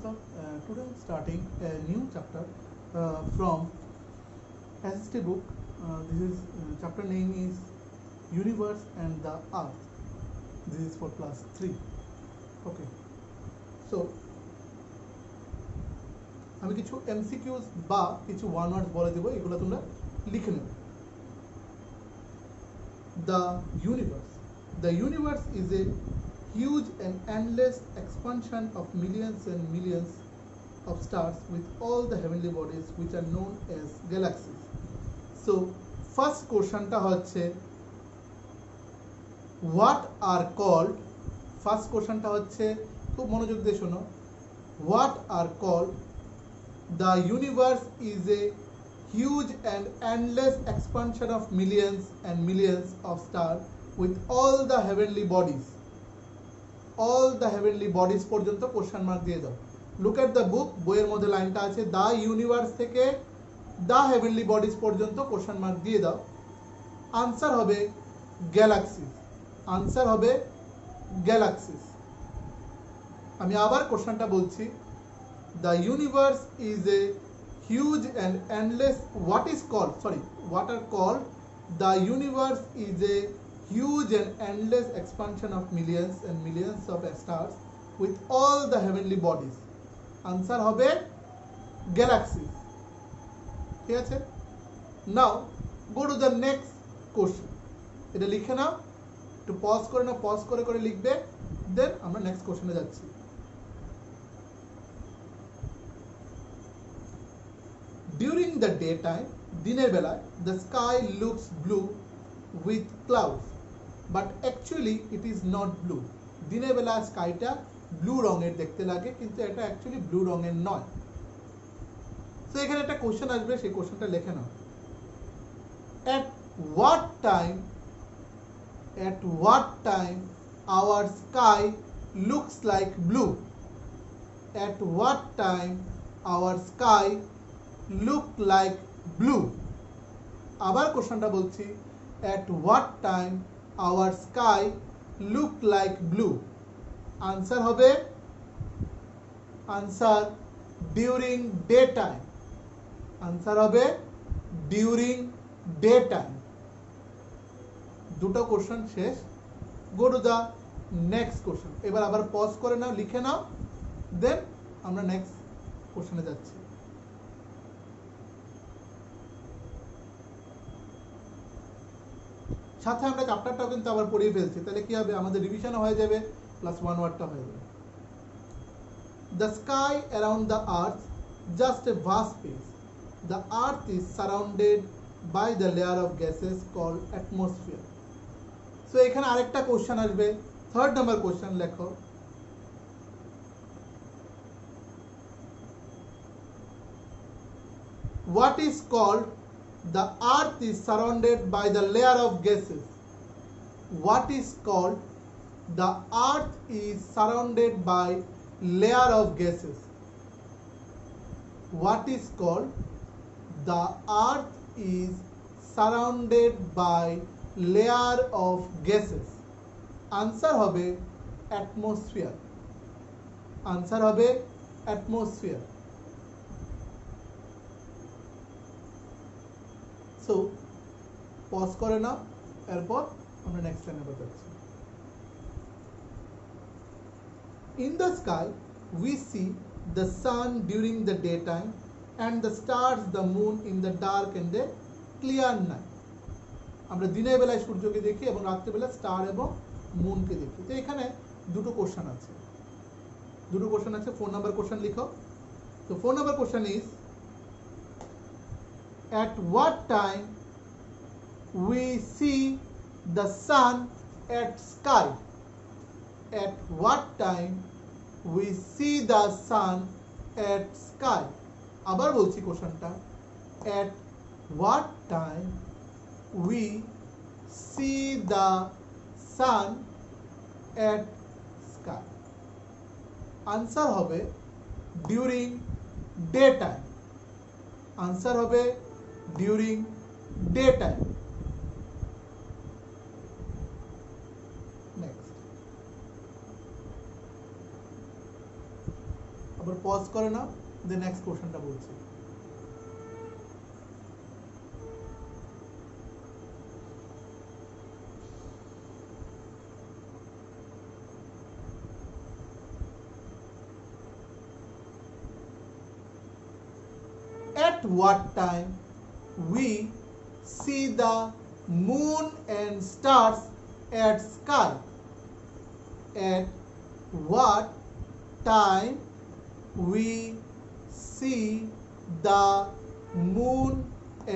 sir. Today I'm starting a new chapter from SST book. This is chapter name is Universe and the Earth. This is for class 3. Okay. So আমি কিছু MCQs বা কিছু one ওয়ার্ডস বলে দেব, এগুলো তোমরা লিখে নেবে। The universe is a huge and endless expansion of millions and millions of stars with all the heavenly bodies which are known as galaxies. So first question ta hocche what are called, first question ta hocche khub monojog diye shono, what are called the universe is a huge and endless expansion of millions and millions of stars with all the heavenly bodies. All the heavenly bodies পর্যন্ত question mark দিয়ে দাও। Look at the book, বইয়ের মধ্যে লাইনটা আছে the universe থেকে the heavenly bodies পর্যন্ত question mark দিয়ে দাও। আনসার হবে গ্যালাক্সিস, আনসার হবে গ্যালাক্সিস। আমি আবার কোশ্চেনটা বলছি, the universe is a huge and endless, what are called the universe is a huge and endless expansion of millions and millions of stars with all the heavenly bodies. Answer hobe galaxies. ঠিক আছে? Now go to the next question. এটা লিখে নাও, একটু pause করে নাও, pause করে করে লিখবে, দেন আমরা নেক্সট কোশ্চেনে যাচ্ছি। During the daytime, দিনের বেলায়, the sky looks blue with clouds, but actually it is not blue. দিনের বেলা স্কাইটা ব্লু রঙের দেখতে লাগে, কিন্তু এটা অ্যাকচুয়ালি ব্লু রঙের নয়। তো এখানে একটা কোশ্চেন আসবে, সেই কোশ্চেনটা লিখে নাও। At what time our sky looks like blue? At what time our sky look like blue? আবার কোশ্চেনটা বলছি, at what time our sky look like blue? Answer হবে, আনসার during daytime, আনসার হবে during daytime। দুটো question শেষ। Go to the next question. এবার আবার pause করে নাও, লিখে নাও, দেন আমরা নেক্সট কোশ্চেনে যাচ্ছি। সাথে আমরা চ্যাপ্টারটাও কিন্তু আবার পড়িয়ে ফেলছি, তাহলে কি হবে, আমাদের রিভিশনও হয়ে যাবে প্লাস ওয়ান ওয়ার্ডটা হয়ে যাবে। The sky around the earth just a vast space. The earth is surrounded by the layer of gases called atmosphere. So এখানে আরেকটা কোশ্চেন আসবে, থার্ড নাম্বার কোশ্চেন লেখো। What is called the earth is surrounded by the layer of gases? What is called the earth is surrounded by layer of gases? What is called the earth is surrounded by layer of gases? Answer হবে atmosphere, answer হবে atmosphere। So pause করে নাও, এরপর আমরা next লাইনে যাচ্ছি। In the sky we see the sun during the daytime and the stars, the moon in the dark and the clear night. আমরা দিনের বেলায় সূর্যকে দেখি এবং রাত্রিবেলা স্টার এবং মুনকে দেখি। তো এখানে দুটো কোশ্চেন আছে, ফোর নাম্বার কোশ্চেন লিখো। তো four number question is, at what time we see the sun at sky? At what time we see the sun at sky? আবার বলছি কোশ্চেনটা, at what time we see the sun at sky? Answer হবে during daytime, answer হবে during daytime। next আবার pause করে নাও, then next কোশ্চেনটা বলছি। At what time we see the moon and stars at sky? At what time we see the moon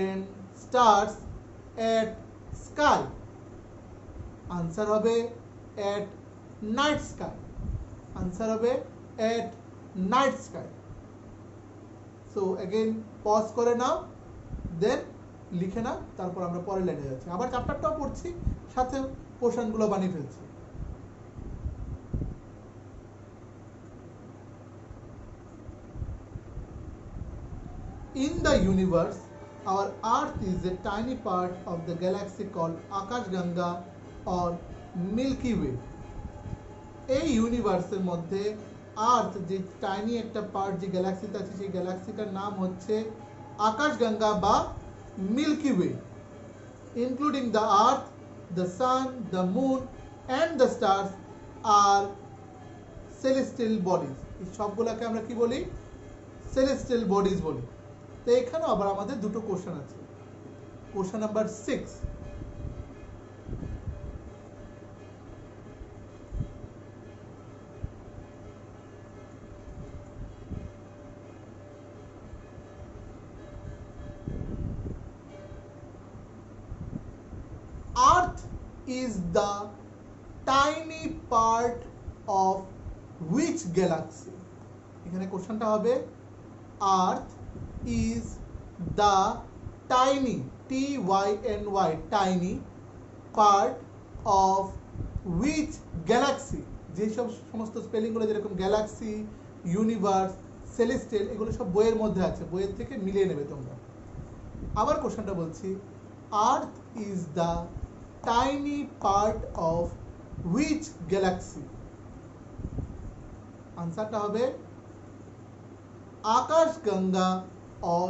and stars at sky? Answer হবে at night sky. Answer হবে at night sky. So again pause করে নাও, দেন লিখে নাও, তারপর আমরা পরের লাইনে যাচ্ছি। আবার চ্যাপ্টারটাও পড়ছি, সাথে পোর্শনগুলো বানিয়ে ফেলছি। In the universe, our Earth is a tiny part of the galaxy called Akashganga or Milky Way. এই ইউনিভার্সের মধ্যে আর্থ যে টাইনি একটা পার্ট যে গ্যালাক্সিতে আছে, সেই গ্যালাক্সিটার নাম হচ্ছে আকাশগঙ্গা বা milky way. Including the earth, the sun, the moon and the stars আর সেলেস্টিয়াল বডিজ। এই সবগুলোকে আমরা কি বলি? সেলেস্টিয়াল বডিজ বলি। তো এখানেও আবার আমাদের দুটো কোশ্চেন আছে। Question number 6, Earth is the tiny part of which galaxy? এখানে কোশ্চেনটা হবে Earth is the tiny, T-Y-N-Y, tiny part of which galaxy? যেসব সমস্ত স্পেলিংগুলো যেরকম গ্যালাক্সি, ইউনিভার্স, সেলেস্টিয়াল, এগুলো সব বইয়ের মধ্যে আছে, বইয়ের থেকে মিলিয়ে নেবে তোমরা। আবার কোশ্চেনটা বলছি, earth is the tiny part of which galaxy? আনসারটা হবে আকাশগঙ্গা or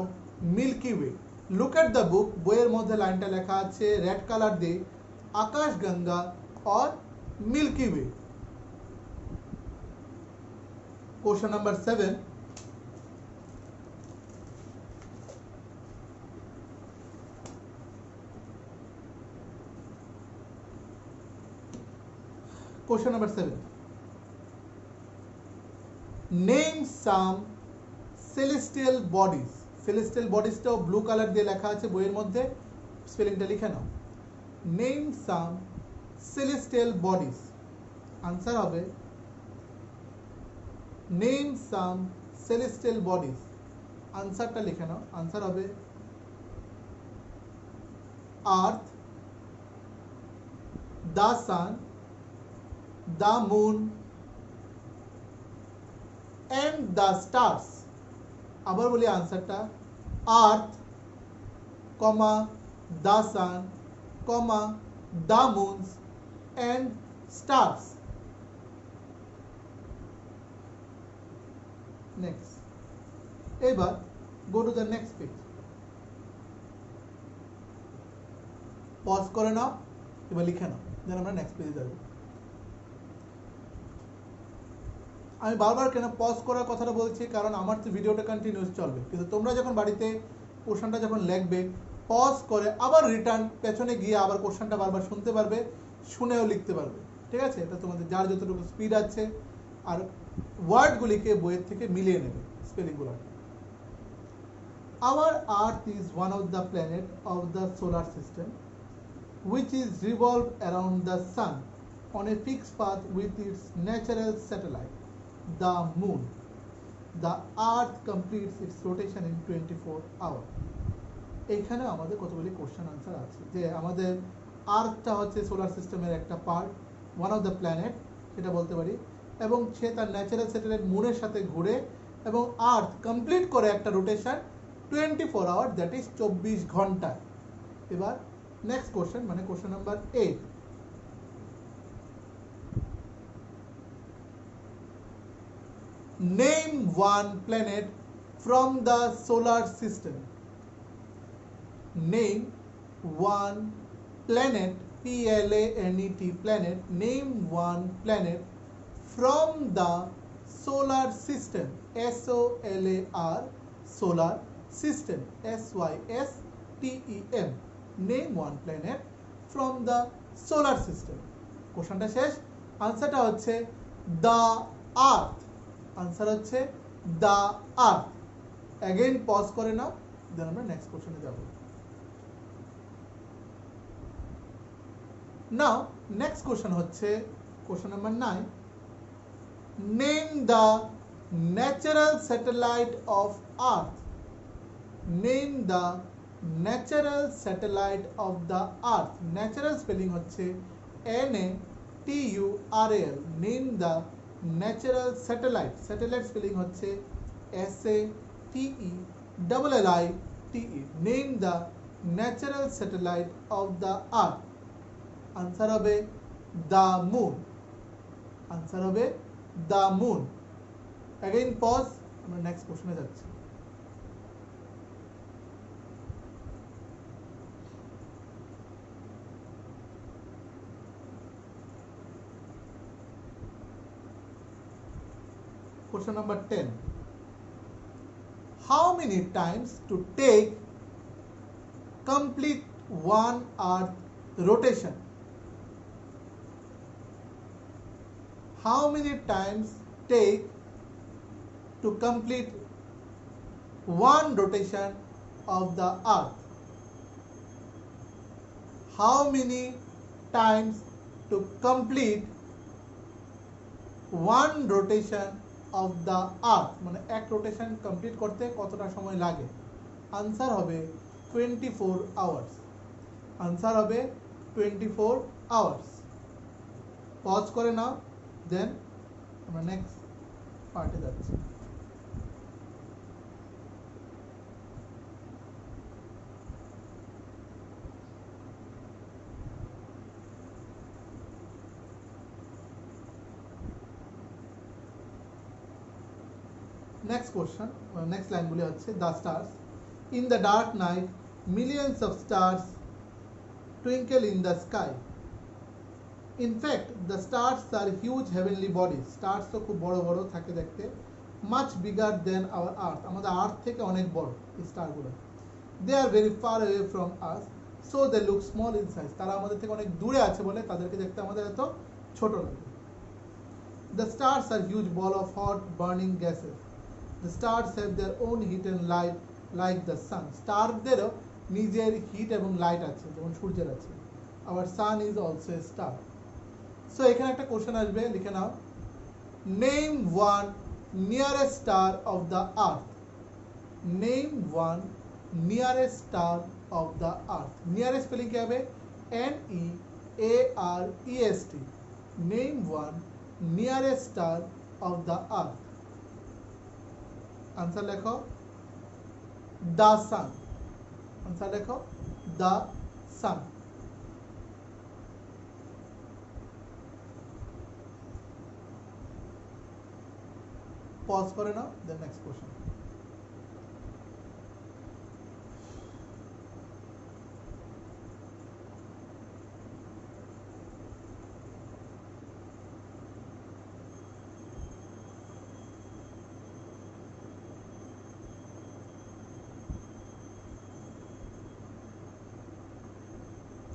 milky way. Look at the book, বইয়ের মধ্যে লাইনটা লেখা আছে রেড কালার দিয়ে, আকাশগঙ্গা or milky way. Question number 7, Question number 7. Name some celestial bodies. Celestial bodies টাও ব্লু কালার দিয়ে লেখা আছে বইয়ের মধ্যে, স্পেলিংটা লিখে নাও। Name some celestial bodies. Answer হবে Name some celestial bodies. আনসারটা লিখে নাও। আনসার হবে Earth, the sun, the moon and the stars. আবার বলি আনসারটা আর্থ, কমা the sun, comma the moons and stars. Next, এবার go to the next page. Pause করে নাও, এবার লিখে নাও, দেন আমরা নেক্সট পেজে যাব। আমি বারবার কেন পজ করার কথাটা বলছি, কারণ আমার তো ভিডিওটা কন্টিনিউস চলবে, কিন্তু তোমরা যখন বাড়িতে কোশ্চেনটা যখন লিখবে, পজ করে আবার রিটার্ন পেছনে গিয়ে আবার কোশ্চেনটা বারবার শুনতে পারবে, শুনেও লিখতে পারবে। ঠিক আছে? এটা তোমাদের যার যতটুকু স্পিড আছে, আর ওয়ার্ডগুলিকে বইয়ের থেকে মিলিয়ে নেবে স্পেলিংগুলো। Our Earth is one of the planets of the solar system which is revolve around the sun on a fixed path with its natural satellite, the moon. The Earth completes its rotation in 24 hours. এখানে আমাদের কতগুলি question answer আছে, যে আমাদের আর্থটা হচ্ছে solar সিস্টেমের একটা part, one of the planet সেটা বলতে পারি, এবং সে তার ন্যাচারাল স্যাটেলাইট মুনের সাথে ঘুরে, এবং আর্থ কমপ্লিট করে একটা রোটেশন 24 আওয়ার, দ্যাট ইজ 24 ঘন্টা। এবার নেক্সট কোশ্চেন, মানে question number 8। Name one planet from the solar system. Name one planet, P-L-A-N-E-T, planet. Name one planet from the solar system, S-O-L-A-R, solar system, S-Y-S-T-E-M. Name one planet from the solar system. কোশ্চেনটা শেষ। আনসারটা হচ্ছে the earth. Answer হচ্ছে the earth. Again pause করে নাও, দেন আমরা next কোশ্চেনে যাব। নাও নেক্সট কোশ্চেন হচ্ছে question number 9। Name the natural satellite of earth. Name the natural satellite of the earth. Natural spelling হচ্ছে N-A-T-U-R-A-L। Name the natural satellite. Satellite spelling হচ্ছে S-A-T-E-L-L-I-T-E। Name the natural satellite of the earth. Answer হবে the moon. Answer হবে the moon. Again pause, আমরা next কোশ্চেনে যাচ্ছি। Question number 10. How many times to take complete one earth rotation? How many times take to complete one rotation of the earth? How many times to complete one rotation of the earth? মানে এক rotation complete করতে কতটা সময় লাগে? Answer হবে 24 hours. Answer হবে 24 hours. Pause করে নাও, দেন আমরা নেক্সট পার্টে যাচ্ছি। Next question, next line বলে হচ্ছে the stars. In the dark night, millions of stars twinkle in the sky. In fact, the stars are huge heavenly bodies. Stars তো খুব বড় বড় থাকে দেখতে, much bigger than our earth. আমাদের আর্থ থেকে অনেক বড় এই স্টারগুলো। They are very far away from us, so they look small in size. তারা আমাদের থেকে অনেক দূরে আছে বলে তাদেরকে দেখতে আমাদের এত ছোট লাগে। The stars are huge ball of hot burning gases. The stars have their own heat and light like the sun. স্টারদেরও নিজের হিট এবং লাইট আছে, যেমন সূর্যের আছে। Our sun is also a star. So এখানে একটা কোশ্চেন আসবে, লিখে নাও। Name one nearest star of the earth. Name one nearest star of the earth. Nearest spelling কি হবে? N-E-A-R-E-S-T. Name one nearest star of the earth. Answer लिखो the sun. Answer लिखो the sun. Pause करे ना, then next question.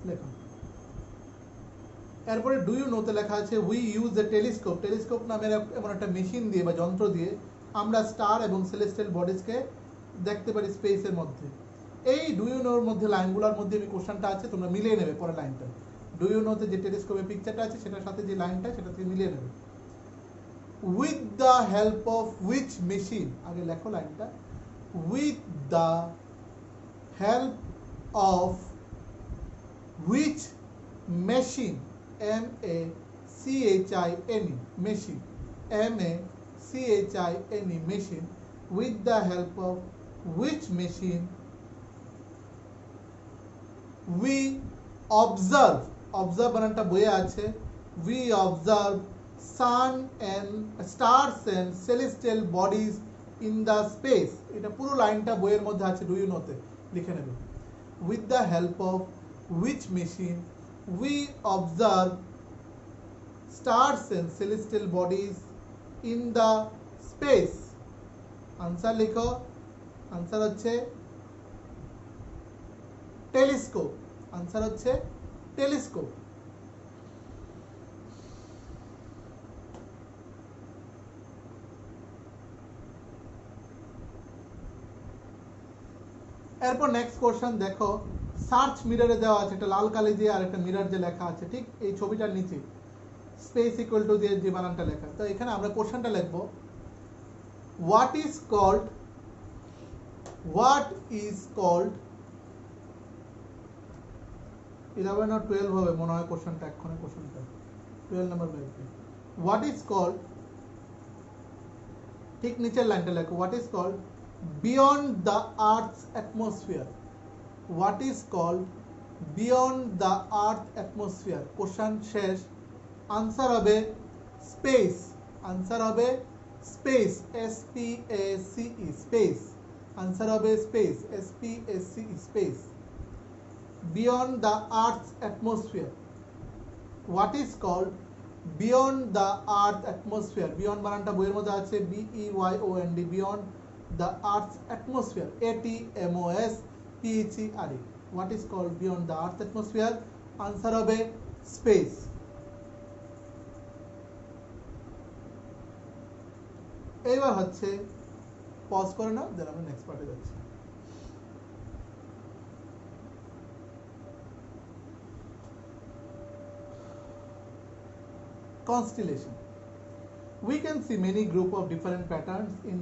লেখো। এরপরে do you নোতে লেখা আছে we use a telescope. Telescope নামের এমন একটা মেশিন দিয়ে বা যন্ত্র দিয়ে আমরা স্টার এবং সেলেস্টিয়াল বডিজকে দেখতে পারি স্পেসের মধ্যে। এই ডু ইউ নোর মধ্যে লাইনগুলোর মধ্যে যে কোশ্চেনটা আছে তোমরা মিলিয়ে নেবে পরের লাইনটা। ডু ইউ নোতে যে টেলিস্কোপের পিকচারটা আছে সেটার সাথে যে লাইনটা সেটা থেকে মিলিয়ে নেবে। With the help of which machine, আগে লেখো লাইনটা। With the help of which machine, M-A-C-H-I-N-E, machine, M-A-C-H-I-N-E, machine, with the help of which machine we observe, observe বানানটা বইয়ে আছে, we observe sun and stars and celestial bodies in the space. এটা পুরো লাইনটা বইয়ের মধ্যে আছে, ডু ইউ নোতে লিখে নেবে। with the help of which machine we observe stars and celestial bodies in the space. Answer लिखो, आंसर হচ্ছে টেলিস্কোপ। आंसर হচ্ছে টেলিস্কোপ। এরপর নেক্সট কোশ্চেন দেখো, সার্চ মিররে দেওয়া আছে একটা লাল কালি দিয়ে আর একটা মিরর যে লেখা আছে ঠিক এই ছবিটার নিচে স্পেস ইকুয়াল টু দিয়ে যে বানানটা লেখা। তো এখানে আমরা কোশ্চেনটা লিখব, হোয়াট ইজ কল্ড 11 or 12 হবে মনে হয় কোশ্চেনটা, এক্ষুনি কোশ্চেনটা 12 নাম্বার বেরবে। হোয়াট ইজ কল্ড, ঠিক নিচের লাইনটা লেখো, what is called beyond the earth's atmosphere. What is called beyond the earth atmosphere? Question শেষ। आंसर হবে স্পেস। आंसर হবে space, S P A C E space. Answer হবে space, S P A C E space. beyond the earth's atmosphere. What is called beyond the earth atmosphere? beyond বানানটা বইয়ের মধ্যে আছে B E Y O N D, beyond the earth's atmosphere, ATMOSPHERE. what is called beyond the earth's atmosphere? answer হবে space. এইবার হচ্ছে pause করে নাও, দেন আমরা নেক্সট পার্টে যাচ্ছি। constellation. We can see many group of different patterns in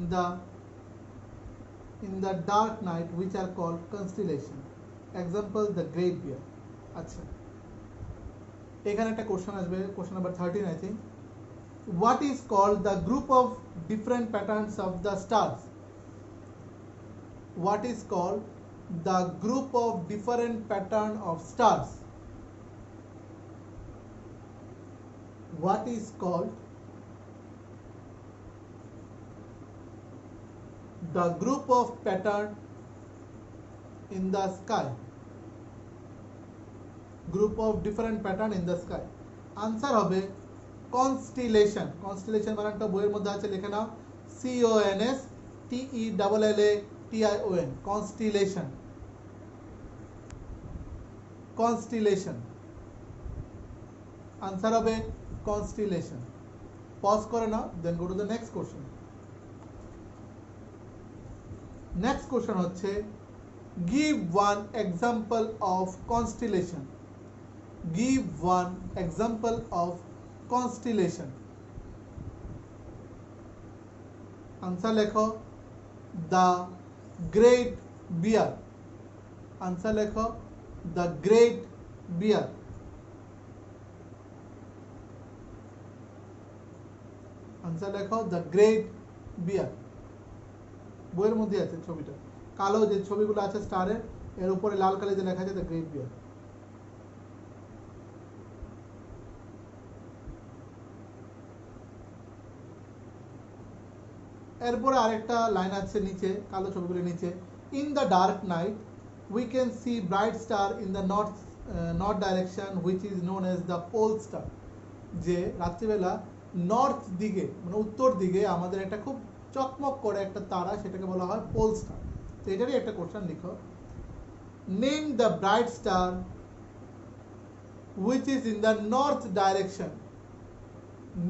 the dark night which are called constellation. Example, the Great Bear. আচ্ছা, এখানে একটা কোশ্চেন আসবে, question number 13 I think. What is called the group of different patterns of the stars? What is called the group of different pattern of stars? What is called the group of pattern in the sky? Group of different pattern in the sky. Answer হবে constellation. constellation বানানটা বইয়ের মধ্যে আছে, লিখে নাও CONSTELLATION constellation. constellation. answer হবে constellation. pause করে নাও, then go to the next question. next question হচ্ছে, give one example of constellation. give one example of constellation. answer লেখো the great bear. answer লেখো the great bear. answer লেখো the great bear. বইয়ের মধ্যে আছে ছবিটা, কালো যে ছবিগুলো আছে স্টারের, এর উপরে লাল কালিতে লেখা আছে দ্য গ্রেট বিয়ার। এরপরে আরেকটা লাইন আছে নিচে, কালো ছবিগুলোর নিচে, in the dark night we can see bright star in the north direction which is known as the pole star. যে রাত্রিবেলা নর্থ দিকে মানে উত্তর দিকে আমাদের একটা খুব চকমক করে একটা তারা, সেটাকে বলা হয় পোল স্টার। তো এটারই একটা কোশ্চেন লিখো, name the bright star which is in the north direction.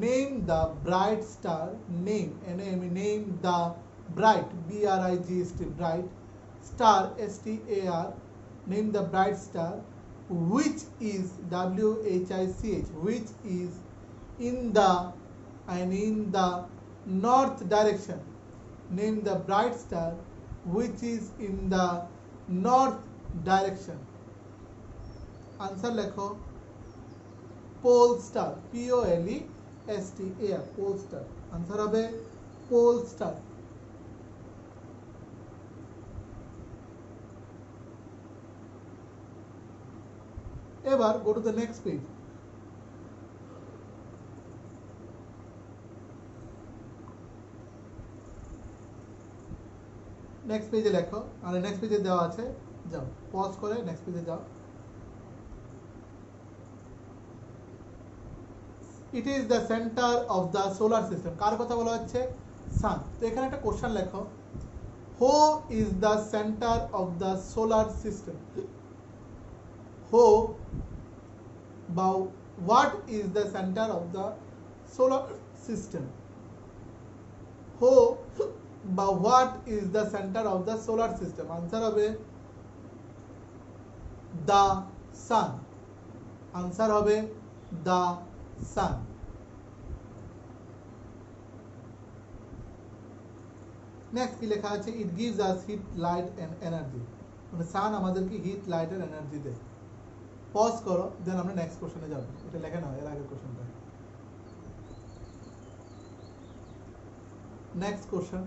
name the bright star, name name the bright BRIGHT bright star STAR, name the bright star which is WHICH, which is in the north direction. name the bright star which is in the north direction. answer লেখো pole star, POLE STAR, pole star. answer হবে pole star. এবার go to the next page. Next পেজে লেখো, আর next পেজে দেওয়া আছে, যাও pause করে নেক্সট পেজে যাও। It is the centre of the solar system, কার কথা বলা হচ্ছে? সান। তো এখানে একটা কোশ্চেন লেখো, who is the centre of the solar system. Who বা what is the centre of the solar system. Who বা what is the centre of the solar system, answer হবে দ্য সান। আনসার হবে the sun. Next কি লেখা আছে? It gives us heat, light and energy, মানে সান আমাদেরকে hit, light and energy দেয়। Pause করো, দেন আমরা নেক্সট কোশ্চেনে যাব। এটা লেখা নাও, এর আগের কোশ্চেনটা। Next question,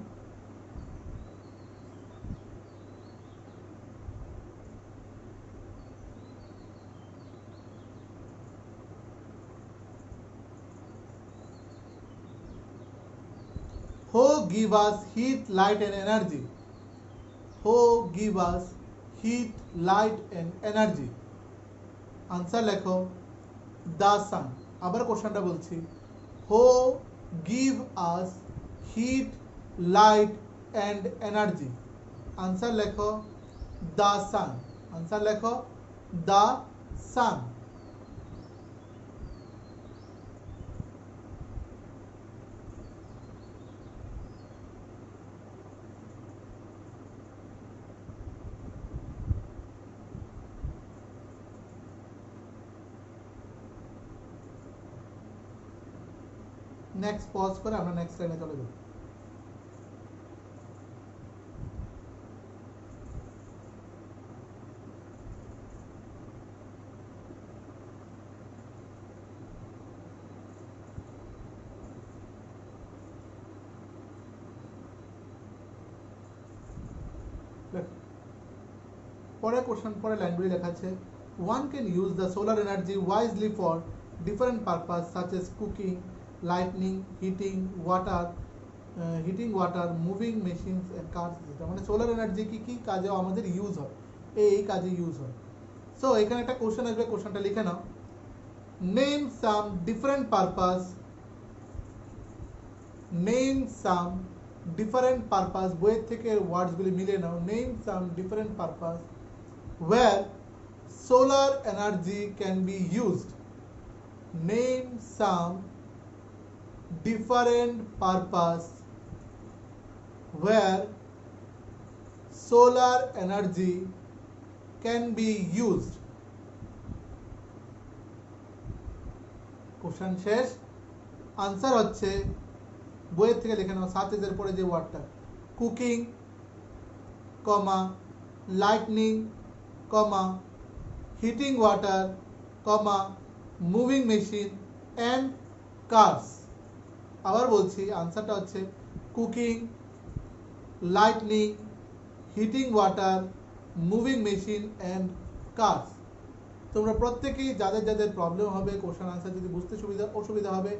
who give us heat, light and energy? Who give us heat, light and energy? Answer লেখো দ্য সান। আবার কোশ্চেনটা বলছি, হু give us heat, light and energy? Answer লেখো দ্য সান। আনসার লেখো দ্য সান। নেক্সট পজ করে আমরা next লাইনে চলে যাব। পরে কোশ্চেন, পরে লাইনগুলি লেখা আছে, one can use the solar energy wisely for different purpose such as cooking, lighting, heating water, moving machines and cars, etc. মানে সোলার এনার্জি কি কি কাজে আমাদের ইউজ হয়, এই কাজে ইউজ হয়। সো এখানে একটা কোশ্চেন আসবে, কোশ্চেনটা লিখে নাও, name some different purpose, name some different purpose, বইয়ের থেকে ওয়ার্ডসগুলি মিলে নাও। Name some different purpose where solar energy can be used. Name some different purpose where solar energy can be used. Question শেষ। আনসার হচ্ছে, বইয়ের থেকে লিখে নাও, সাথে এর পরে যে ওয়ার্ডটা, cooking, comma, lightning, comma, heating water, comma, moving machine and cars. আবার বলছি, আনসারটা হচ্ছে cooking, lightning, heating water, moving machine and cars. তোমরা প্রত্যেকেই যাদের যাদের প্রবলেম হবে, কোশ্চেন আনসার যদি বুঝতে অসুবিধা হবে,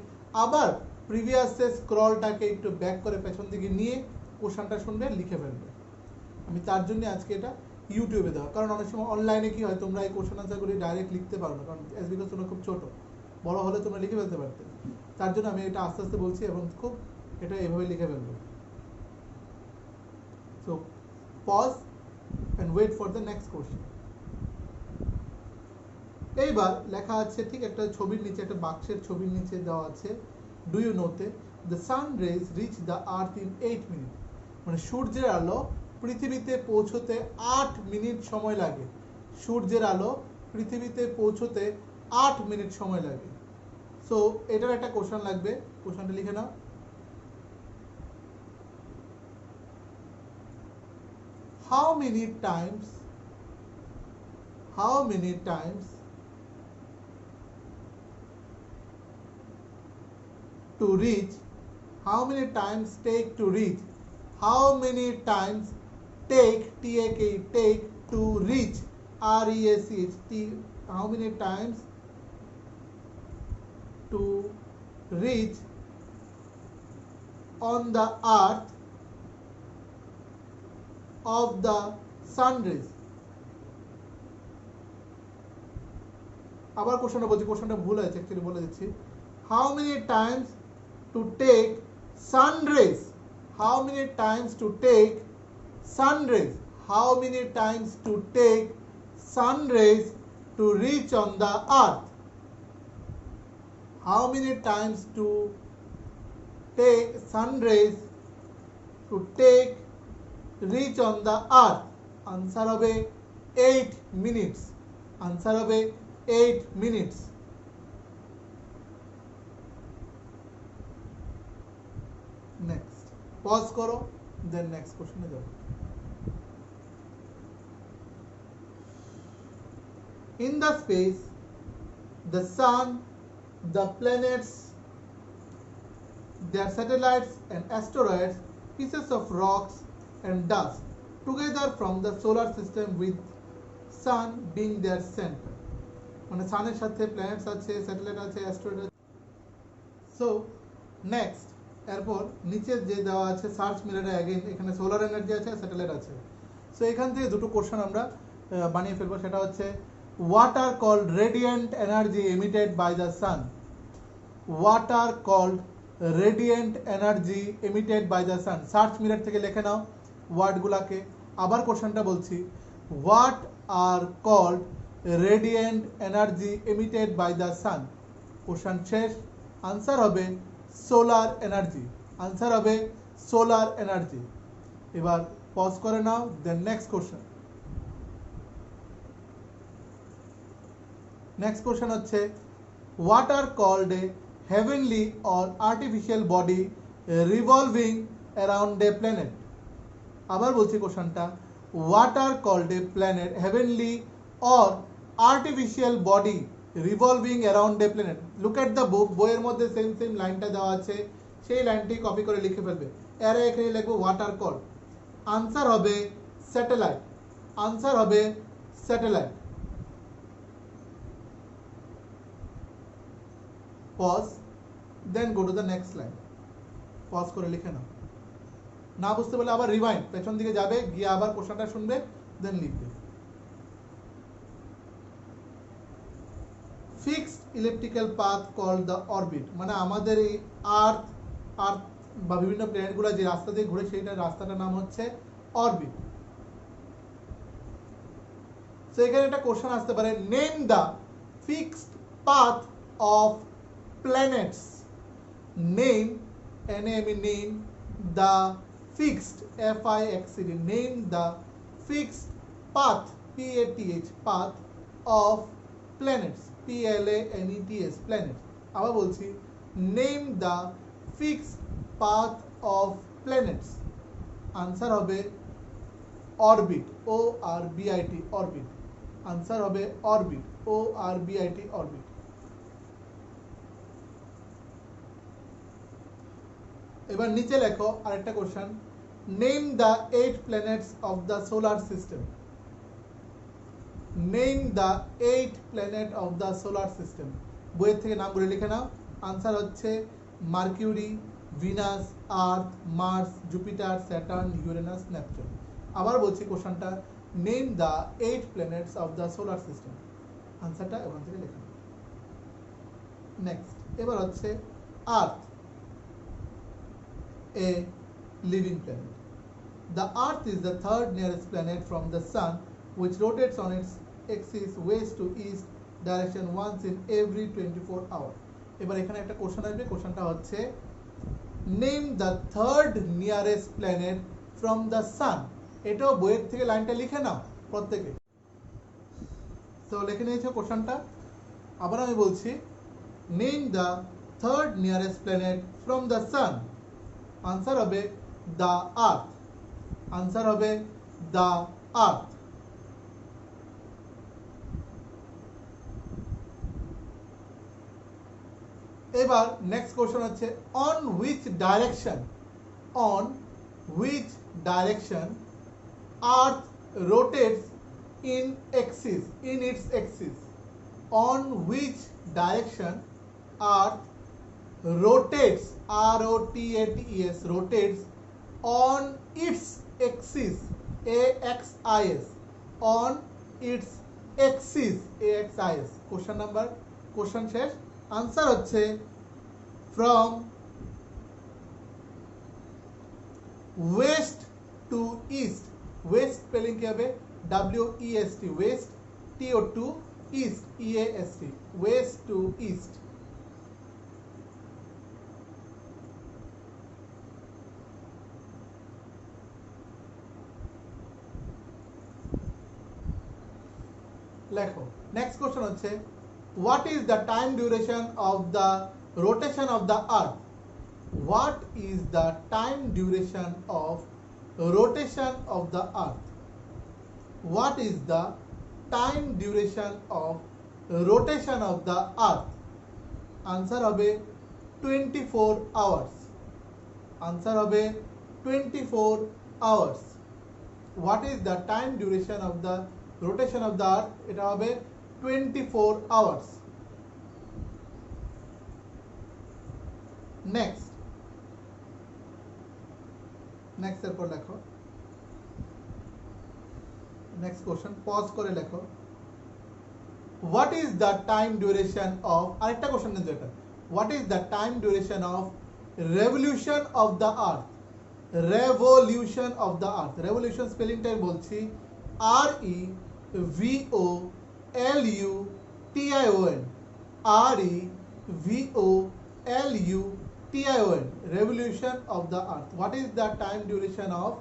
আবার প্রিভিয়াসের স্ক্রলটাকে একটু ব্যাক করে পেছন দিকে নিয়ে কোশ্চেনটা শুনবে, লিখে ফেলবে। আমি তার জন্য আজকে এটা ইউটিউবে দেওয়া, কারণ অনেক সময় অনলাইনে কি হয়, তোমরা এই কোশ্চেন আনসারগুলি ডাইরেক্ট লিখতে পারো না, কারণ বিকজ তোমরা খুব ছোট, বড় হলে তোমরা লিখে ফেলতে পারতে। তার জন্য আমি এটা আস্তে আস্তে বলছি এবং খুব এটা এভাবে লিখে ফেলবো। So pause and wait for the next question. এইবার লেখা আছে, ঠিক একটা ছবির নিচে, একটা বাক্সের ছবির নিচে দেওয়া আছে, do you note the sun rays reach the earth in 8 minutes, মানে সূর্যের আলো পৃথিবীতে পৌঁছতে 8 মিনিট সময় লাগে। সূর্যের আলো পৃথিবীতে পৌঁছতে 8 মিনিট সময় লাগে। সো এটার একটা কোশ্চেন লাগবে, কোশ্চেনটা লিখে নাও, how many times to reach, how many times take to reach, how many times take, take to reach, R-E-A-C-H, how many times to reach on the earth of the sun rays. আবার কোশ্চেনটা বলছি, কোশ্চেনটা ভুল আছে actually, বলে দিচ্ছি। How many times to take sun rays, how many times to take sun rays, how many times to take sun rays to reach on the earth, how many times to take sun rays to take reach on the earth, answer hobe 8 minutes, answer hobe 8 minutes. Next pause koro, then next question e jabo. In the space, the sun, the planets, their satellites and asteroids, pieces of rocks and dust, together from the solar system with sun being their center. মানে সানের সাথে planets আছে, satellite আছে, asteroid আছে। So next, এরপর নিচে যে দেওয়া আছে সার্চ মিররে অ্যাগেইন এখানে সোলার এনার্জি আছে, স্যাটেলাইট আছে। সো এখান থেকে দুটো কোশ্চেন আমরা বানিয়ে ফেলবো। সেটা হচ্ছে what are called radiant energy emitted by the sun, what are called radiant energy emitted by the sun, search mirror থেকে লিখে নাও ওয়ার্ডগুলোকে। আবার কোশ্চেনটা বলছি, what are called radiant energy emitted by the sun, question শেষ, আনসার হবে solar energy, answer হবে solar energy. এবার pause করে নাও, then next question. Next question হচ্ছে what are called a heavenly or artificial body revolving around a planet, আবার বলছি কোশ্চেনটা, what are called a planet heavenly or artificial body revolving around a planet, look at the book, বইয়ের মধ্যে same লাইনটা দেওয়া আছে, সেই লাইনটি কপি করে লিখে ফেলবে। এর এখানে লিখবো what are called, আনসার হবে স্যাটেলাইট, আনসার হবে satellite. pause, then go to the next line, pause করে লিখে নাও। না বুঝতে পারলে আবার রিওয়াইন্ড, পেছন দিকে যাবে, গিয়ে আবার কোশ্চেনটা শুনবে, দেন লিখবে। Fixed elliptical path called the orbit, মানে আমাদের এই আর্থ বা বিভিন্ন প্ল্যানেটগুলো যে রাস্তা দিয়ে ঘুরে সেইটা রাস্তাটার নাম হচ্ছে অরবিট। সো এখানে একটা কোশ্চেন আসতে পারে, name the fixed path of planets, name name the fixed fixed name the fixed path path path of planets planets planets, আবার বলছি, name the fixed path of planets, answer হবে orbit, o r b i t orbit, answer হবে orbit, o r b i t orbit। এবার নিচে লেখো আরেকটা question, name the 8 planets of the solar system, name the 8 planet of the solar system, বইয়ের থেকে নামগুলো লিখে নাও। আনসার হচ্ছে Mercury, Venus, Earth, Mars, Jupiter, Saturn, Uranus, Neptune. আবার বলছি কোশ্চেনটা, name the 8 planets of the solar system, আনসারটা ওখান থেকে লেখা। নেক্সট, এবার হচ্ছে আর্থ, a living planet. The Earth is the third nearest planet from the Sun, which rotates on its axis west to east direction once in every 24 hours. এবার এখানে একটা question আসবে, কোশ্চেনটা হচ্ছে name the third nearest planet from the sun, এটাও বইয়ের থেকে লাইনটা লিখে নাও প্রত্যেকে। তো লিখে নিয়েছো কোশ্চেনটা, আবার আমি বলছি, name the third nearest planet from the sun, answer হবে দ্য আর্থ, আনসার হবে দ্য আর্থ। এবার নেক্সট কোশ্চেন হচ্ছে, on which direction earth rotates in its axis, on which direction earth rotates, rotates on its axis AXIS on its axis AXIS question number question শেষ answer হচ্ছে from west to east west spelling কি হবে WEST west TO2 east EAST west to east লেখো next question হচ্ছে what is the time duration of the rotation of the earth what is the time duration of rotation of the earth what is the time duration of rotation of the earth answer হবে 24 hours answer হবে 24 hours what is the time duration of the rotation of the earth এটা হবে 24 hours next এরপর লেখো next question pause করে লেখো what is the time duration of আরেকটা question কিন্তু এটা what is the time duration of revolution of the earth revolution of the earth revolution স্পেলিংটাই বলছি REVOLUTION REVOLUTION revolution of the earth what is the time duration of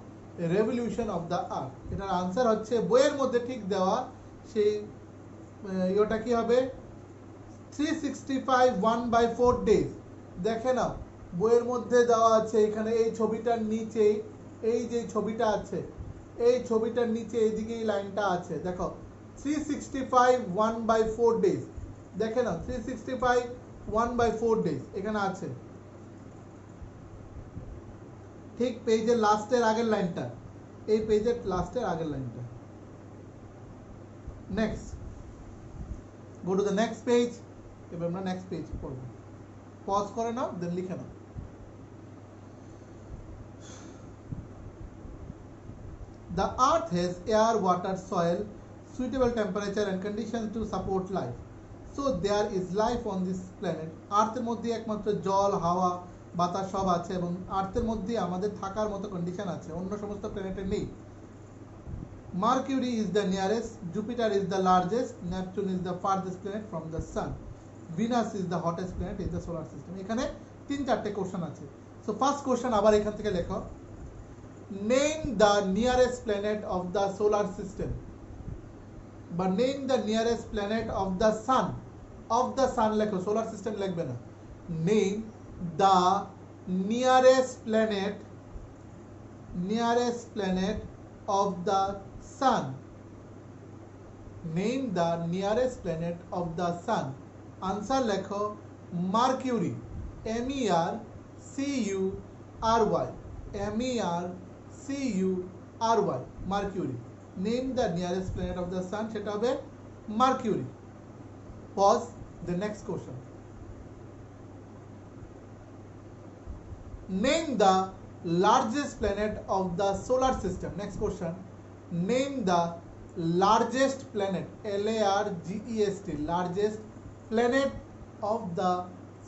revolution of the earth এটার answer হচ্ছে বইয়ের মধ্যে ঠিক দেওয়া সেই এটা কি হবে 365 1/4 days দেখে নাও বইয়ের মধ্যে দেওয়া আছে এখানে এই ছবিটার নিচে এই যে ছবিটা আছে এই ছবিটার নিচে এইদিকে এই লাইনটা আছে দেখো 365 1/4 days দেখে নাও 365 1/4 days এখানে আছে ঠিক পেজের লাস্টের আগের লাইনটা এই পেজের লাস্টের আগের লাইনটা next go to the next page এবার আমরা নেক্সট পেজ পড়ব পজ করে নাও দেন লিখে নাও The earth has air, water, soil, suitable temperature and conditions to support life. So there is life on this planet. আর্থের মধ্যে একমাত্র জল হাওয়া বাতাস সব আছে এবং আর্থের মধ্যে আমাদের থাকার মতো কন্ডিশন আছে অন্য সমস্ত প্ল্যানেটে নেই Mercury is the nearest, Jupiter is the largest, Neptune is the farthest planet from the sun. Venus is the hottest planet in the solar system. এখানে তিন চারটে কোশ্চেন আছে সো ফার্স্ট কোশ্চেন আবার এখান থেকে লেখো Name the nearest planet of the solar system. But name the nearest planet of the sun. Of the sun লেখো solar system লিখবে না Name the nearest planet of the sun. Name the nearest planet of the sun. Answer লেখো Mercury. MERCURY. MERCURY. Mercury. Name the nearest planet of the sun. সেটা হবে Mercury. Pause. The next question. Name the largest planet of the solar system. Next question. Name the largest planet. LARGEST. Largest planet of the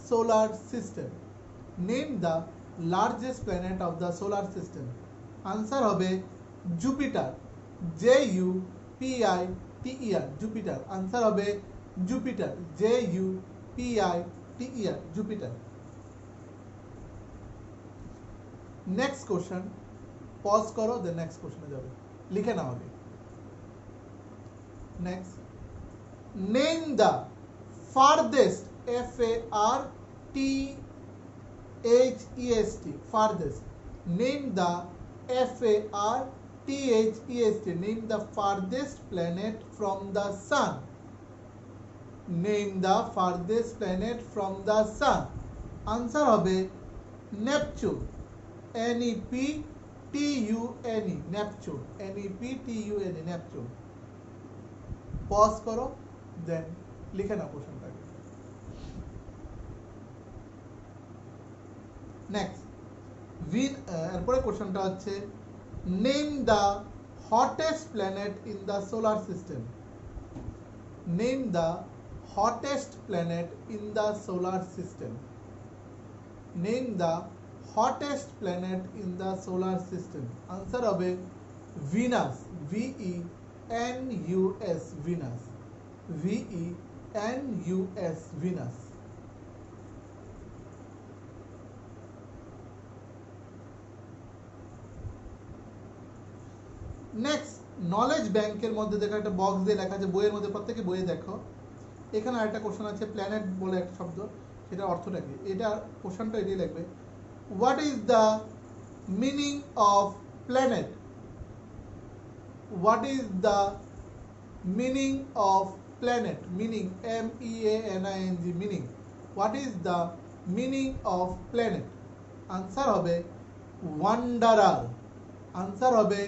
solar system. Name the largest planet of the solar system. Answer হবে Jupiter. JUPITER. Jupiter. Answer হবে Jupiter. JUPITER. Jupiter. Next question. Pause करो the next question যাবে লিখে নাও আগে next name the farthest FARTHEST farthest name the FARTHEST name the farthest planet from the sun name the farthest planet from the sun answer হবে Neptune NEPTUNE Neptune NEPTUNE Neptune pause করো then লিখে নাও কোশ্চেনটাকে next এরপরে কোশ্চেনটা হচ্ছে name the hottest planet in the solar system. Name the hottest planet in the solar system. Name the hottest planet in the solar system. Answer হবে Venus. Venus. Venus. Venus. Venus. Next knowledge ব্যাংকের মধ্যে দেখো একটা box দিয়ে লেখা আছে, বইয়ের মধ্যে প্রত্যেকে বইয়ে দেখো। এখানে আরেকটা কোশ্চেন আছে, প্ল্যানেট বলে একটা শব্দ, সেটা অর্থটা কি? এটা কোশ্চেনটা এটাই লিখবে, what is the meaning of planet? What is the meaning of planet? Meaning, MEANING, meaning. What is the meaning of planet? Answer হবে ওয়ান্ডারার। আনসার হবে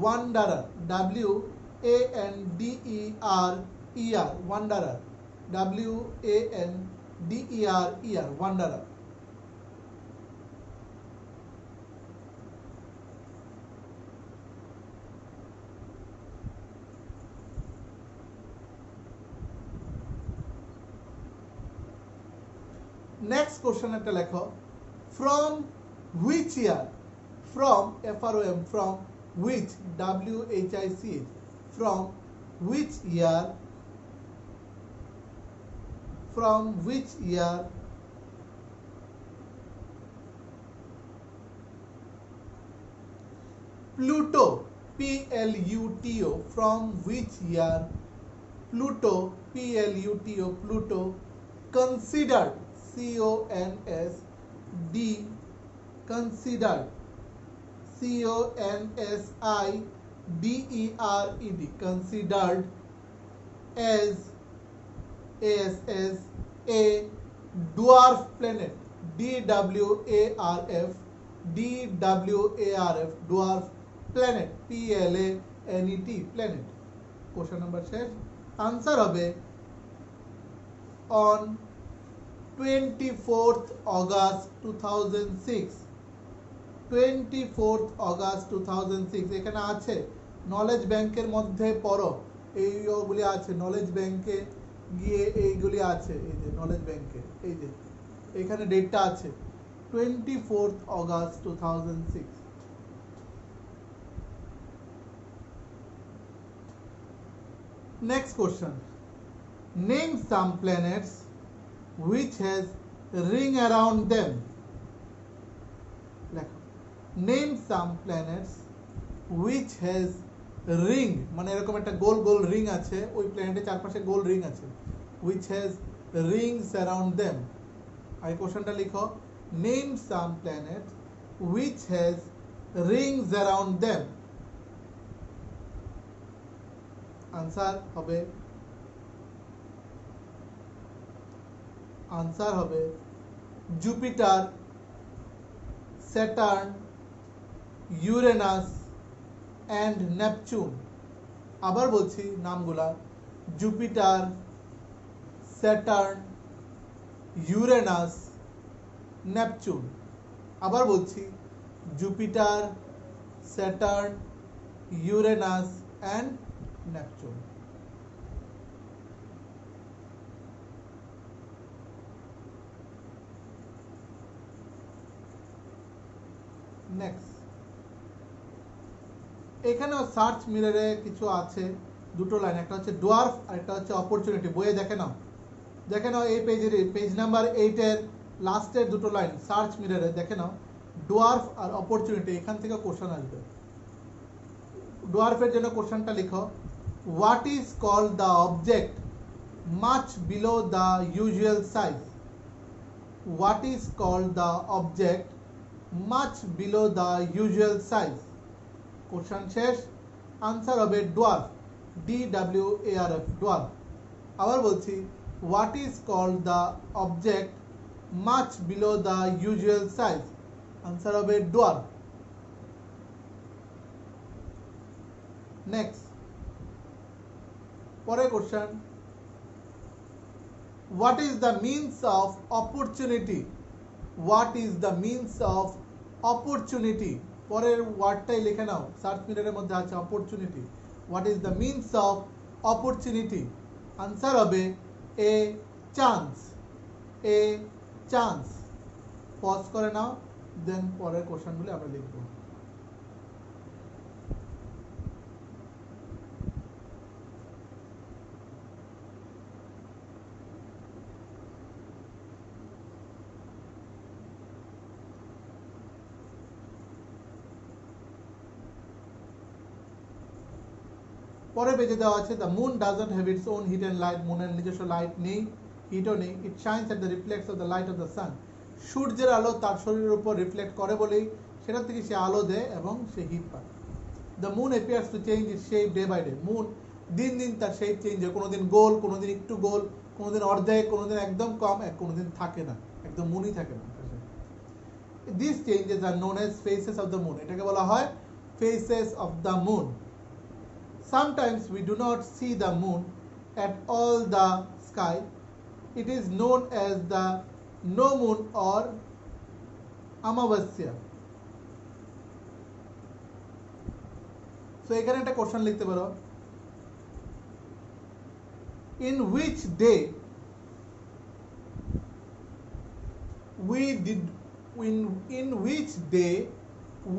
wanderer, WANDERER, wanderer, WANDERER, wanderer. Next question একটা লেখো, from which year? From, FROM, from which, WHICH, from which year? From which year Pluto, PLUTO, from which year Pluto, PLUTO, Pluto considered, CONSD, considered, CONSIDERED, considered as a dwarf planet, DWARF, dwarf planet, PLANET, planet. Question number 6. Answer হবে on 24th August 2006, 24th August 2006। এখানে আছে knowledge ব্যাংকের মধ্যে পড়ো, এইগুলি আছে knowledge ব্যাংকে গিয়ে, এইগুলি আছে, এই যে নলেজ ব্যাংকে, এই যে এখানে ডেটটা আছে 24th August 2006। Next question, name some planets which has ring around them. Name some planets which has ring, মানে এরকম একটা গোল গোল রিং আছে, ওই প্ল্যানেটের চারপাশে গোল রিং আছে, which has rings around them। আর কোশ্চেনটা লিখো, name some planet which has rings around them। Answer হবে Jupiter, Saturn, Uranus and Neptune. আবার বলছি নামগুলা, জুপিটার, স্যাটার্ন, ইউরেনাস, নেপচুন। আবার বলছি, Jupiter, Saturn, Uranus and Neptune. Next, এখানেও সার্চ মিররে কিছু আছে, দুটো লাইন, একটা হচ্ছে ডোয়ার্ফ আর একটা হচ্ছে অপরচুনিটি। বইয়ে দেখে নাও এই পেজের পেজ নাম্বার 8 এর লাস্টের দুটো লাইন সার্চ মিররে দেখে নাও, ডোয়ার্ফ আর অপরচুনিটি, এখান থেকে কোশ্চেন আসবে। ডোয়ার্ফের জন্য কোশ্চেনটা লিখো, what is called the object much below the usual size? হোয়াট ইজ কল্ড দ্য অবজেক্ট much below the usual size? Question শেষ। আনসার হবে ডোয়ার্ফ, DWARF, ডোয়ার্ফ। আবার বলছি, what is called the object much below the usual size? Answer হবে dwarf. Next, পরের question, what is the means of opportunity? What is the means of opportunity? পরের ওয়ার্ডটাই লিখে নাও, search মিররের মধ্যে আছে opportunity. What is the means of opportunity? Answer হবে a chance, a chance. Pause করে নাও, দেন পরের কোশ্চেনগুলি আমরা লিখব। পরে পেজে দেওয়া আছে the moon doesn't have its own heat and light. মুনের নিজস্ব লাইট নেই, হিটও নেই। It shines at the reflects of the light of the sun. সূর্যের আলো তার শরীরের উপর রিফ্লেক্ট করে বলেই সেটা থেকে সে আলো দেয় এবং সে হিট পায়। The moon appears to change its shape day by day. Moon দিন দিন তার শেপ চেঞ্জ হয়, কোনোদিন গোল, কোনোদিন একটু গোল, কোনোদিন অর্ধেক, কোনোদিন একদম কম, কোনোদিন থাকে না, একদম মুনই থাকে না। This changes are known as faces of the moon. এটাকে বলা হয় faces of the moon. Sometimes we do not see the moon at all the sky. It is known as the no moon or amavasya. So এখানে একটা question লিখতে পারো, in which day we did in which day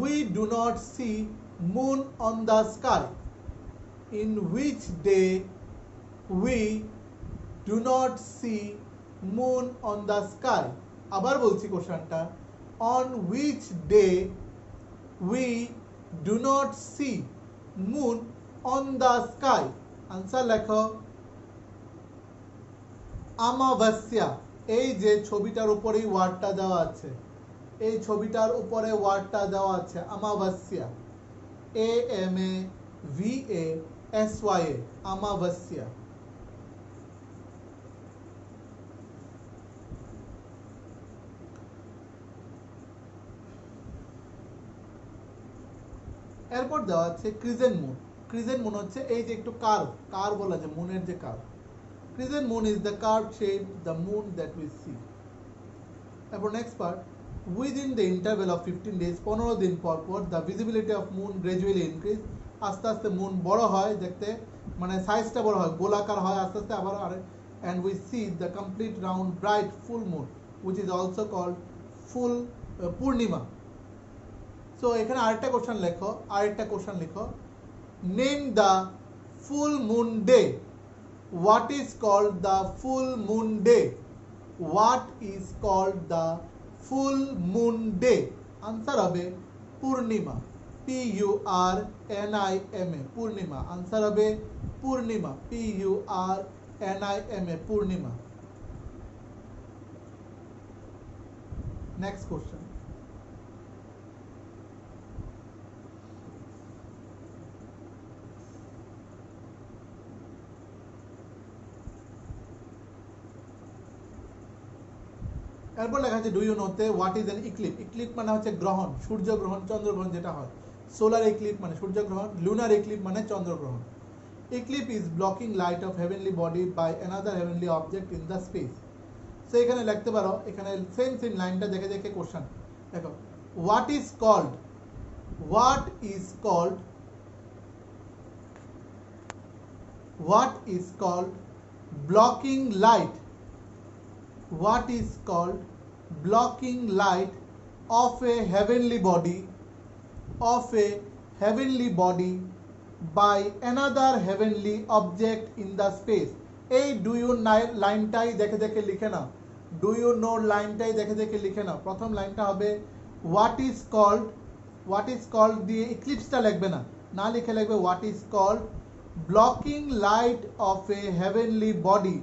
we do not see moon on the sky? In which day we do not see moon on the sky? আবার বলছি কোশ্চেনটা, on which day we do not see moon on the sky? Answer লেখো আমাভাস্যা। এই যে ছবিটার উপরেই ওয়ার্ডটা দেওয়া আছে, এই ছবিটার উপরে ওয়ার্ডটা দেওয়া আছে আমাভাস্যা, AMAVASYA, আমাভাস্যা। এরপর দেওয়া আছে ক্রিজেন্ট মুন। ক্রিজেন্ট মুন হচ্ছে এই যে একটু কার্ভ বলা যায় মুনের যে curve. Crescent moon is the curve shape the moon that we see. এরপর next part, within the interval of 15 days, 15 দিন পর পর the visibility of moon gradually increase, আস্তে আস্তে মুন বড় হয়, দেখতে মানে সাইজটা বড় হয়, গোলাকার হয় আস্তে আস্তে আবার, and we see the complete round bright full moon which is also called full purnima. So এখানে আরেকটা কোশ্চেন লেখো, name the full moon day. What is called the full moon day? What is called the full moon day? Answer হবে purnima, PURNIMA, purnima. Answer হবে purnima, PURNIMA, purnima. Next question, এরপর লেখা আছে do you note what is an eclipse? Eclipse মানে হচ্ছে গ্রহণ, সূর্যগ্রহণ, চন্দ্রগ্রহণ যেটা হয়। সোলার ইক্লিপ মানে সূর্যগ্রহণ, লুনার ইক্লিপ মানে চন্দ্রগ্রহণ। Eclipse is blocking light of heavenly body by another heavenly object in the space. So এখানে লিখতে পারো, এখানে সেম লাইনটা দেখে দেখে কোশ্চেন দেখো, what is called blocking light? What is called blocking light of a heavenly body by another heavenly object in the space? এই do you লাইনটাই দেখে দেখে লিখে নাও, ডু ইউ নো লাইনটাই দেখে দেখে লিখে নাও। প্রথম লাইনটা হবে হোয়াট ইজ কল্ড দিয়ে ইক্লিপসটা লিখবে না, না লিখে লিখবে what is called blocking light of a heavenly body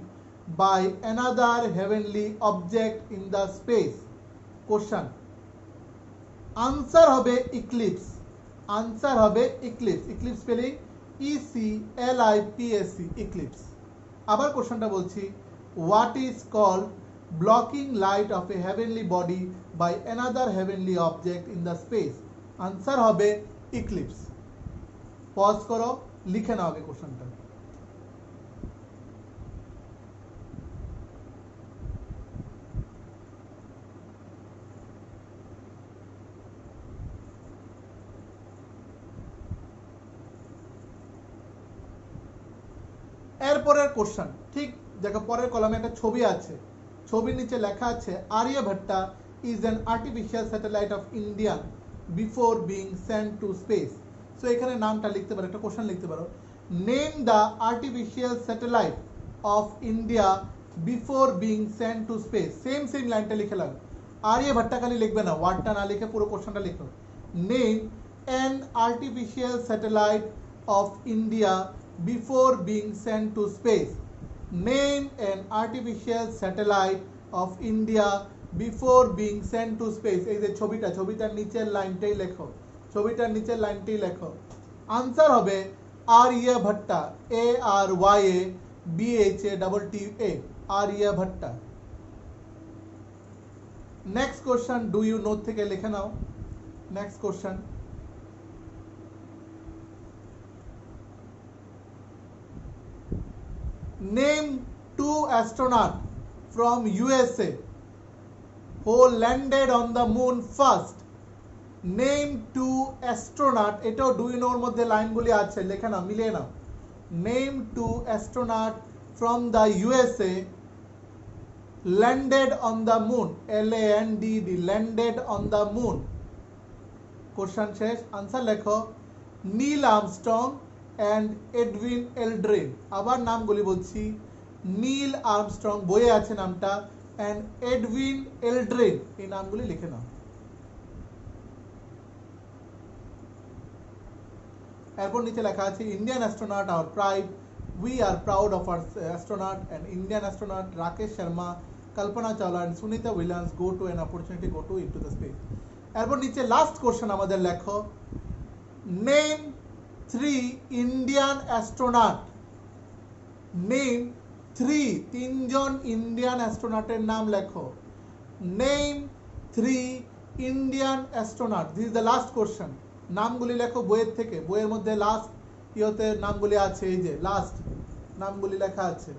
by another heavenly object in the space. Question, answer হবে eclipse, eclipse spelling ECLIPSE, eclipse। আবার কোশ্চেনটা বলছি, what is called blocking light of a heavenly body by another heavenly object in the space? answer হবে eclipse। Pause করো, লিখে নাও আগে কোশ্চেনটা। এরপরের কোশ্চেন ঠিক দেখো পরের কলামে একটা ছবি আছে, ছবির নিচে লেখা আছে Aryabhata is an artificial satellite of Indian before being sent to space. So এখানে নামটা লিখতে পারো, একটা কোশ্চেন লিখতে পারো, name the artificial satellite of India before being sent to space. Same লাইনটা লিখে লাগবে, আর্যভট্টা খালি লিখবে না, ওয়ার্ডটা না লিখে পুরো কোশ্চেনটা লিখো। Name an artificial satellite of India before being sent to space. Name an artificial satellite of India before being sent to space. এই যে ছবিটার নিচের লাইনটাই লেখো, ছবিটার নিচের লাইনটাই লেখো। আনসার হবে Aryabhata, ARYABHATTA, Aryabhata. Next question do you know থেকে লিখে নাও। Next question, name 2 astronauts from USA who landed on the moon first. Name 2 astronauts, এটাও ডু ইউ নোর মধ্যে লাইনগুলি আছে, লেখা না, মিলিয়ে নাও। Name 2 astronauts from the USA landed on the moon, LANDED, landed on the moon. Question শেষ, answer লেখো। Neil Armstrong and Edwin Aldrin. আবার নামগুলি বলছি, নীল আর্মস্ট্রং বইয়ে আছে নামটা, অ্যান্ড এডউইন এলড্রিন, এই নামগুলি লিখে নাও। এরপর নিচে লেখা আছে Indian astronaut our pride, we are proud of our astronaut and Indian astronaut Rakesh Sharma, Kalpana Chawla and Sunita Williams go to an opportunity go to into the space. এরপর নিচে লাস্ট কোশ্চেন আমাদের লেখো, নেম 3 ইন্ডিয়ান অ্যাস্ট্রোনট। নেম 3 জন ইন্ডিয়ান অ্যাস্ট্রোনটের নাম লেখো। Name 3 Indian astronaut, this is the last question. নামগুলি লেখো বইয়ের থেকে, বইয়ের মধ্যে লাস্ট ইয়েতে নামগুলি আছে, এই যে লাস্ট নামগুলি লেখা আছে,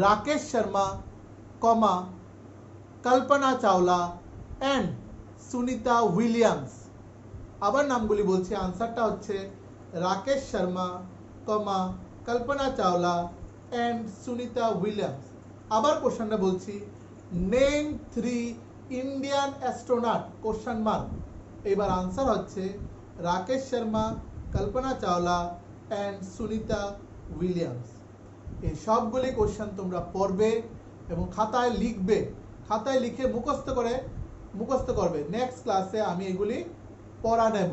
রাকেশ শর্মা, কমা কল্পনা চাওলা অ্যান্ড সুনিতা উইলিয়ামস। আবার নামগুলি বলছি, আনসারটা হচ্ছে রাকেশ শর্মা, কমা কল্পনা চাওলা অ্যান্ড সুনিতা উইলিয়ামস। আবার কোশ্চেনটা বলছি, name 3 Indian astronaut, question mark. এবার আনসার হচ্ছে রাকেশ শর্মা, কল্পনা চাওলা অ্যান্ড সুনিতা উইলিয়ামস। এই সবগুলি কোশ্চেন তোমরা পড়বে এবং খাতায় লিখবে, খাতায় লিখে মুখস্থ করবে। নেক্সট ক্লাসে আমি এগুলি পড়া নেব,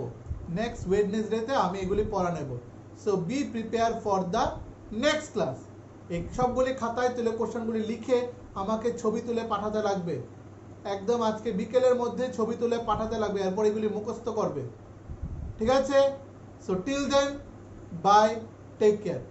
নেক্সট ওয়েডনেসডেতে আমি এগুলি পড়া নেব। So B prepare for the next class. এই সবগুলি খাতায় তুলে কোশ্চেনগুলি লিখে আমাকে ছবি তুলে পাঠাতে লাগবে, একদম আজকে বিকেলের মধ্যে ছবি তুলে পাঠাতে লাগবে, এরপর এগুলি মুখস্থ করবে, ঠিক আছে? So till then, bye, take care.